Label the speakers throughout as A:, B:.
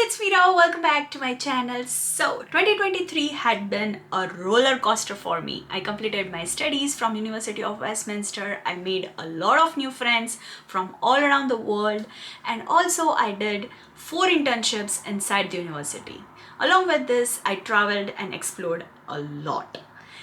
A: it's Meera. Welcome back to my channel. So 2023 had been a roller coaster for me. I completed my studies from University of Westminster. I made a lot of new friends from all around the world, and also I did 4 internships inside the university. Along with this, I traveled and explored a lot.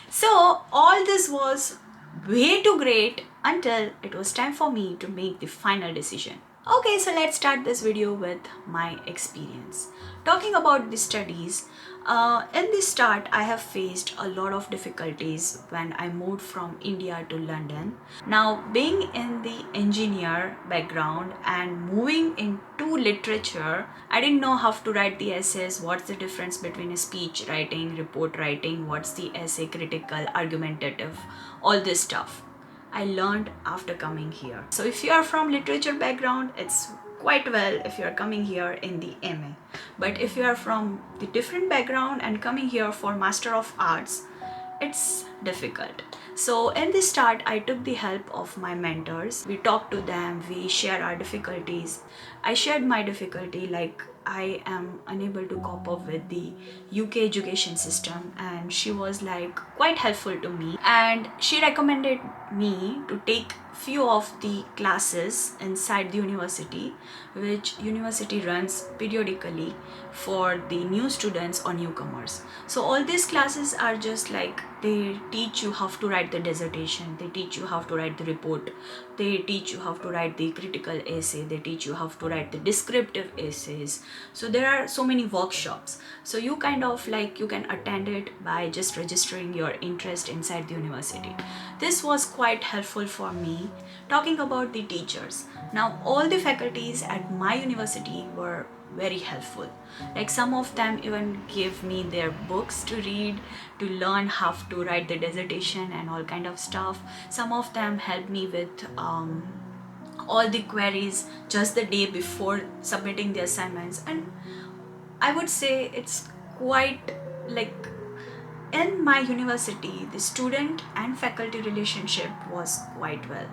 A: So all this was way too great until it was time for me to make the final decision. Okay, so let's start this video with my experience. Talking about the studies, in the start I have faced a lot of difficulties when I moved from India to London. Now, being in the engineer background and moving into literature, I didn't know how to write the essays, what's the difference between a speech writing, report writing, what's the essay, critical, argumentative, all this stuff. I learned after coming here. So if you are from literature background, it's quite well if you are coming here in the MA. But if you are from the different background and coming here for Master of Arts, it's difficult. So in the start, I took the help of my mentors. We talked to them, we shared our difficulties. I shared my difficulty, like I am unable to cope up with the UK education system, and she was like quite helpful to me, and she recommended me to take few of the classes inside the university, which university runs periodically for the new students or newcomers. So all these classes are just like, they teach you how to write the dissertation, they teach you how to write the report, they teach you how to write the critical essay, they teach you how to write the descriptive essays. So there are so many workshops, so you kind of like, you can attend it by just registering your interest inside the university. This was quite helpful for me. Talking about the teachers, now all the faculties at my university were very helpful. Like some of them even gave me their books to read, to learn how to write the dissertation and all kind of stuff. Some of them helped me with all the queries just the day before submitting the assignments. And I would say it's quite like, in my university, the student and faculty relationship was quite well.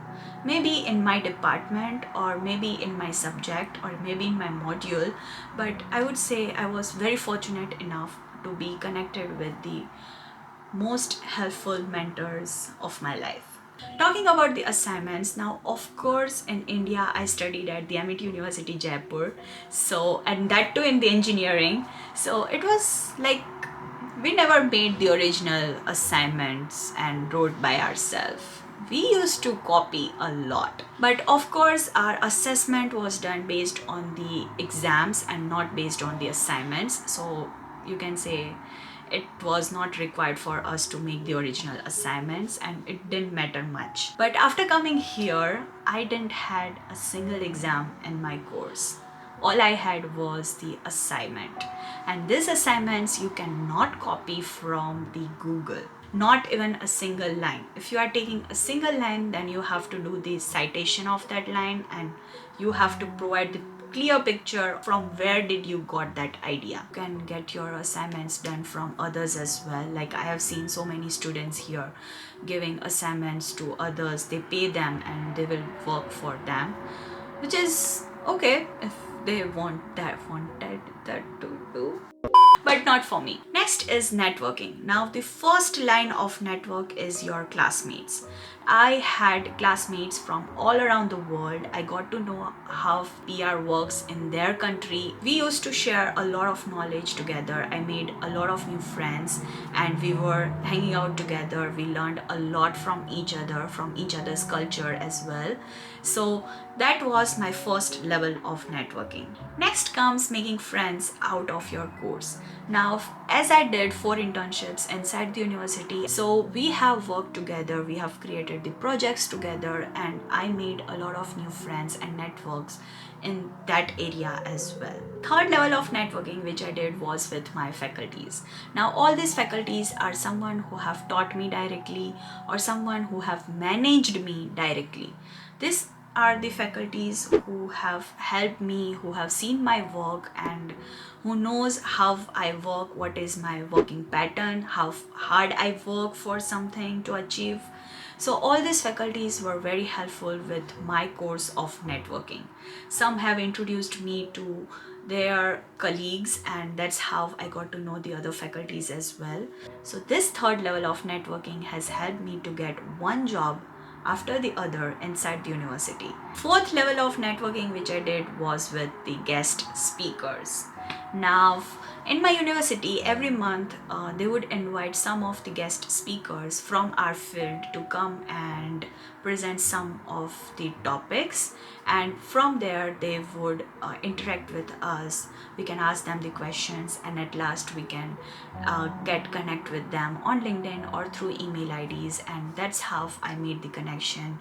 A: Maybe in my department, or maybe in my subject, or maybe in my module, but I would say I was very fortunate enough to be connected with the most helpful mentors of my life. Talking about the assignments, now of course in India I studied at the MIT University Jaipur, so, and that too in the engineering. So it was like, we never made the original assignments and wrote by ourselves. We used to copy a lot. But of course, our assessment was done based on the exams and not based on the assignments. So you can say it was not required for us to make the original assignments, and it didn't matter much. But after coming here, I didn't had a single exam in my course. All I had was the assignment, and these assignments you cannot copy from the Google, not even a single line. If you are taking a single line, then you have to do the citation of that line, and you have to provide the clear picture from where did you got that idea. You can get your assignments done from others as well. Like I have seen so many students here giving assignments to others. They pay them and they will work for them, which is okay if they wanted that to do, but not for me. Next is networking. Now the first line of network is your classmates. I had classmates from all around the world. I got to know how PR works in their country. We used to share a lot of knowledge together. I made a lot of new friends, and we were hanging out together. We learned a lot from each other, from each other's culture as well. So that was my first level of networking. Next comes making friends out of your course. Now, as I did 4 internships inside the university, so we have worked together, we have created the projects together, and I made a lot of new friends and networks in that area as well. Third level of networking which I did was with my faculties. Now all these faculties are someone who have taught me directly, or someone who have managed me directly. These are the faculties who have helped me, who have seen my work, and who knows how I work, what is my working pattern, how hard I work for something to achieve. So all these faculties were very helpful with my course of networking. Some have introduced me to their colleagues, and that's how I got to know the other faculties as well. So this third level of networking has helped me to get one job after the other inside the university. Fourth level of networking which I did was with the guest speakers. Now, in my university, every month they would invite some of the guest speakers from our field to come and present some of the topics, and from there they would interact with us. We can ask them the questions, and at last we can get connect with them on LinkedIn or through email IDs, and that's how I made the connection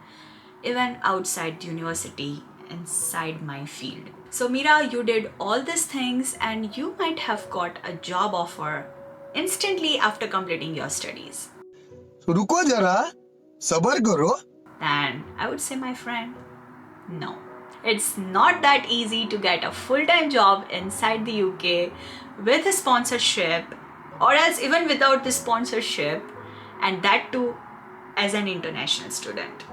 A: even outside the university inside my field. So Meera, you did all these things and you might have got a job offer instantly after completing your studies.
B: रुको जरा सबर करो
A: And I would say, my friend, no. It's not that easy to get a full-time job inside the UK with a sponsorship, or else even without the sponsorship, and that too as an international student.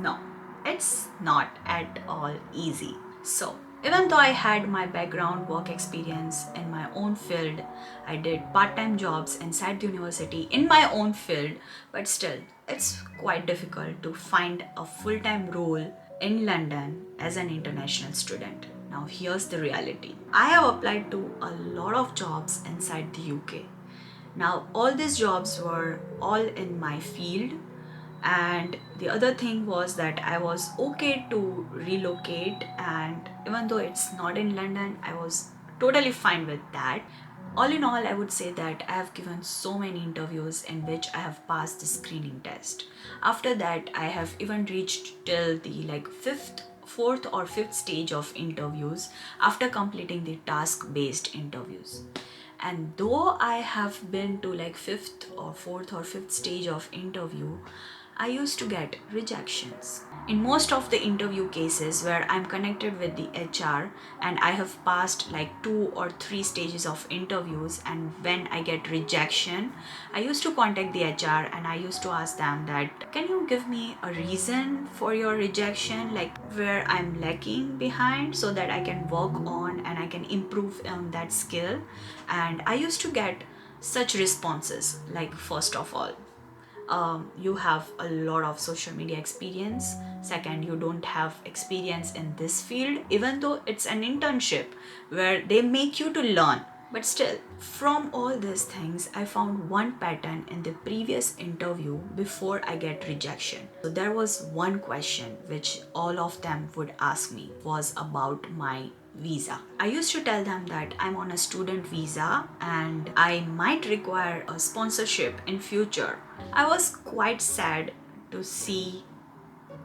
A: No, it's not at all easy. So, even though I had my background work experience in my own field, I did part-time jobs inside the university in my own field, but still, it's quite difficult to find a full-time role in London as an international student. Now, here's the reality. I have applied to a lot of jobs inside the UK. Now, all these jobs were all in my field, and the other thing was that I was okay to relocate, and even though it's not in London, I was totally fine with that. All in all, I would say that I have given so many interviews in which I have passed the screening test. After that, I have even reached till the fourth or fifth stage of interviews after completing the task-based interviews. And though I have been to fifth or fourth or fifth stage of interview, I used to get rejections. In most of the interview cases where I'm connected with the HR and I have passed two or three stages of interviews, and when I get rejection, I used to contact the HR and I used to ask them that, can you give me a reason for your rejection, like where I'm lacking behind, so that I can work on and I can improve on that skill. And I used to get such responses like, first of all, you have a lot of social media experience. Second, you don't have experience in this field, even though it's an internship where they make you to learn. But still, from all these things, I found one pattern in the previous interview before I get rejection. So there was one question which all of them would ask me was about my visa. I used to tell them that I'm on a student visa and I might require a sponsorship in future. I was quite sad to see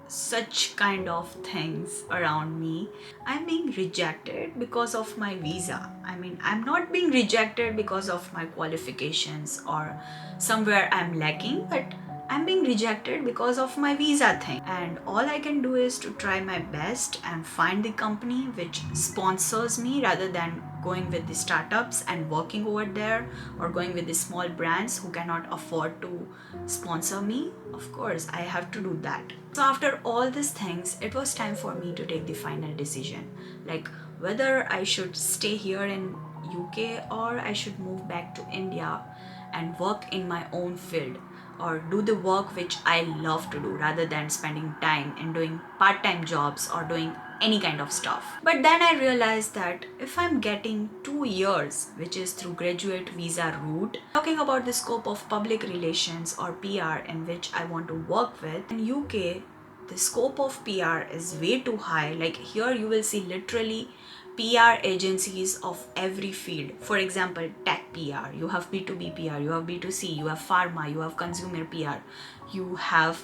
A: such kind of things around me. I'm being rejected because of my visa. I mean, I'm not being rejected because of my qualifications or somewhere I'm lacking, but I'm being rejected because of my visa thing. And all I can do is to try my best and find the company which sponsors me, rather than going with the startups and working over there, or going with the small brands who cannot afford to sponsor me. Of course, I have to do that. So after all these things, it was time for me to take the final decision, like whether I should stay here in UK or I should move back to India and work in my own field, or do the work which I love to do, rather than spending time in doing part-time jobs or doing any kind of stuff. But then I realized that if I'm getting 2 years, which is through graduate visa route, talking about the scope of public relations or PR in which I want to work with, in UK, the scope of PR is way too high. Like here you will see literally PR agencies of every field. For example, tech PR, you have B2B PR, you have B2C, you have pharma, you have consumer PR, you have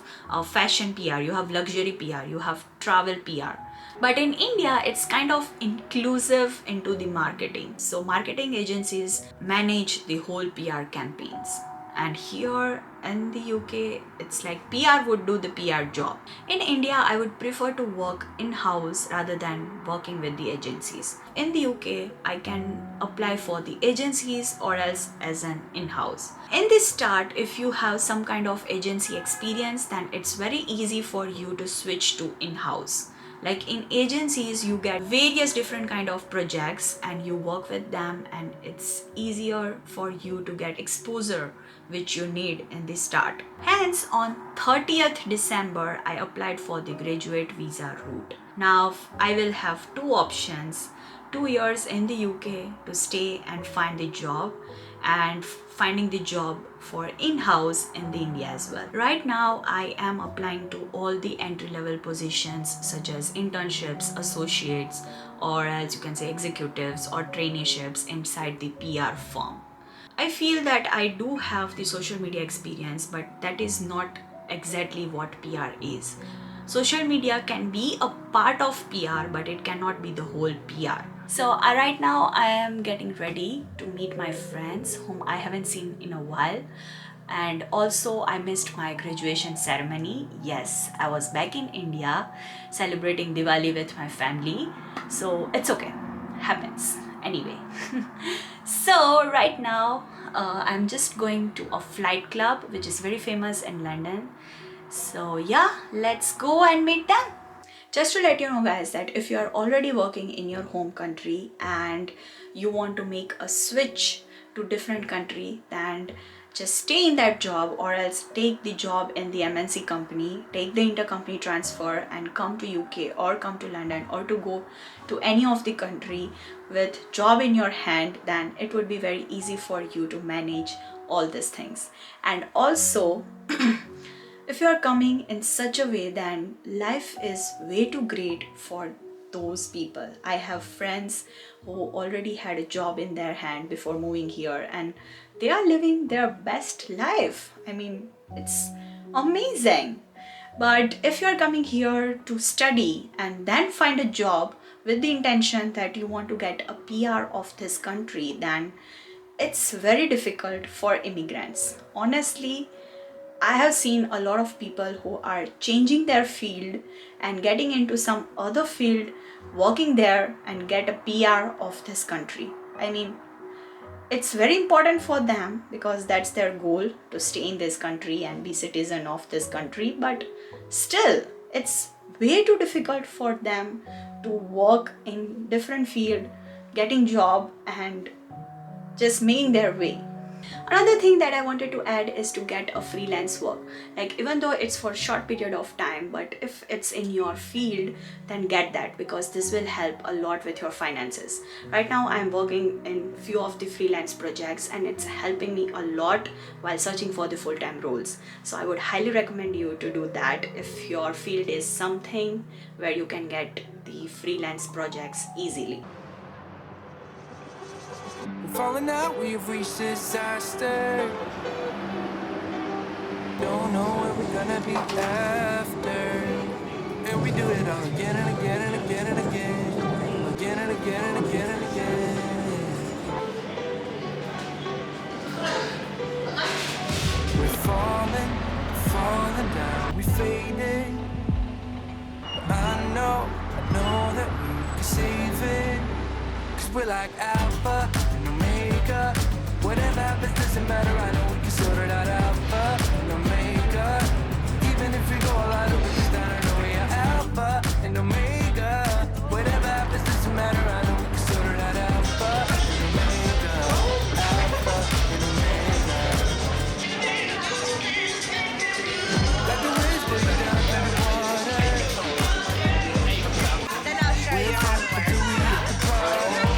A: fashion PR, you have luxury PR, you have travel PR. But in India, it's kind of inclusive into the marketing. So marketing agencies manage the whole PR campaigns. And here in the UK, it's like PR would do the PR job. In India, I would prefer to work in-house rather than working with the agencies. In the UK, I can apply for the agencies or else as an in-house. In the start, if you have some kind of agency experience, then it's very easy for you to switch to in-house. Like in agencies, you get various different kind of projects and you work with them, and it's easier for you to get exposure which you need in the start. Hence, on 30th December, I applied for the graduate visa route. Now, I will have two options: 2 years in the UK to stay and find the job, and finding the job for in-house in the India as well. Right now, I am applying to all the entry-level positions such as internships, associates, or as you can say executives or traineeships inside the PR firm. I feel that I do have the social media experience, but that is not exactly what PR is. Social media can be a part of PR, but it cannot be the whole PR. So right now I am getting ready to meet my friends whom I haven't seen in a while. And also I missed my graduation ceremony. Yes, I was back in India celebrating Diwali with my family. So it's okay. Happens. Anyway. So right now I'm just going to a flight club which is very famous in London. So yeah, let's go and meet them. Just to let you know guys that if you are already working in your home country and you want to make a switch to different country, then just stay in that job or else take the job in the MNC company, take the intercompany transfer and come to UK or come to London or to go to any of the country with job in your hand, then it would be very easy for you to manage all these things. And also if you are coming in such a way, then life is way too great for those people. I have friends who already had a job in their hand before moving here and they are living their best life. I mean, it's amazing. But if you are coming here to study and then find a job with the intention that you want to get a PR of this country, then it's very difficult for immigrants. Honestly, I have seen a lot of people who are changing their field and getting into some other field, working there and get a PR of this country. I mean, it's very important for them because that's their goal, to stay in this country and be citizen of this country, but still it's way too difficult for them to work in different field, getting job and just making their way. Another thing that I wanted to add is to get a freelance work. Like even though it's for a short period of time, but if it's in your field, then get that because this will help a lot with your finances. Right now I'm working in few of the freelance projects and it's helping me a lot while searching for the full-time roles. So I would highly recommend you to do that if your field is something where you can get the freelance projects easily.
C: We're falling out, we've reached disaster. Don't know where we're gonna be after. And we do it all again and again and again and again. Again and again and again and again. We're falling down, we fading. I know that we can save it. Cause we're like Alpha and Omega. Whatever happens doesn't matter, I know we can sort it out. Alpha and Omega. Even if we go all out of it, down, I know we are Alpha and Omega. Whatever happens doesn't matter, I know we can sort it out. Alpha and Omega. Alpha and Omega. Like the waves breaking down through the water. We're from until we hit the bottom.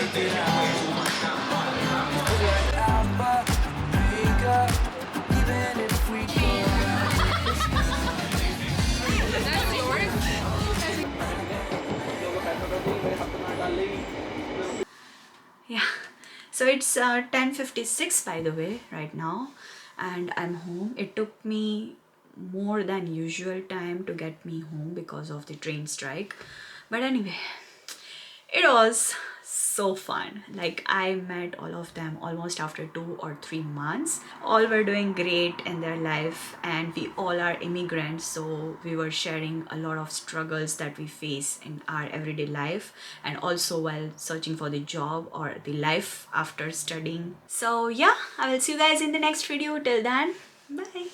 C: work it out. We're like Alpha and Omega, even if we go
A: Yeah, so it's 10:56 by the way right now, and I'm home. It took me more than usual time to get me home because of the train strike, but anyway, it was so fun. Like, I met all of them almost after 2 or 3 months. All were doing great in their life, and we all are immigrants, so we were sharing a lot of struggles that we face in our everyday life, and also while searching for the job or the life after studying. So yeah, I will see you guys in the next video. Till then, bye.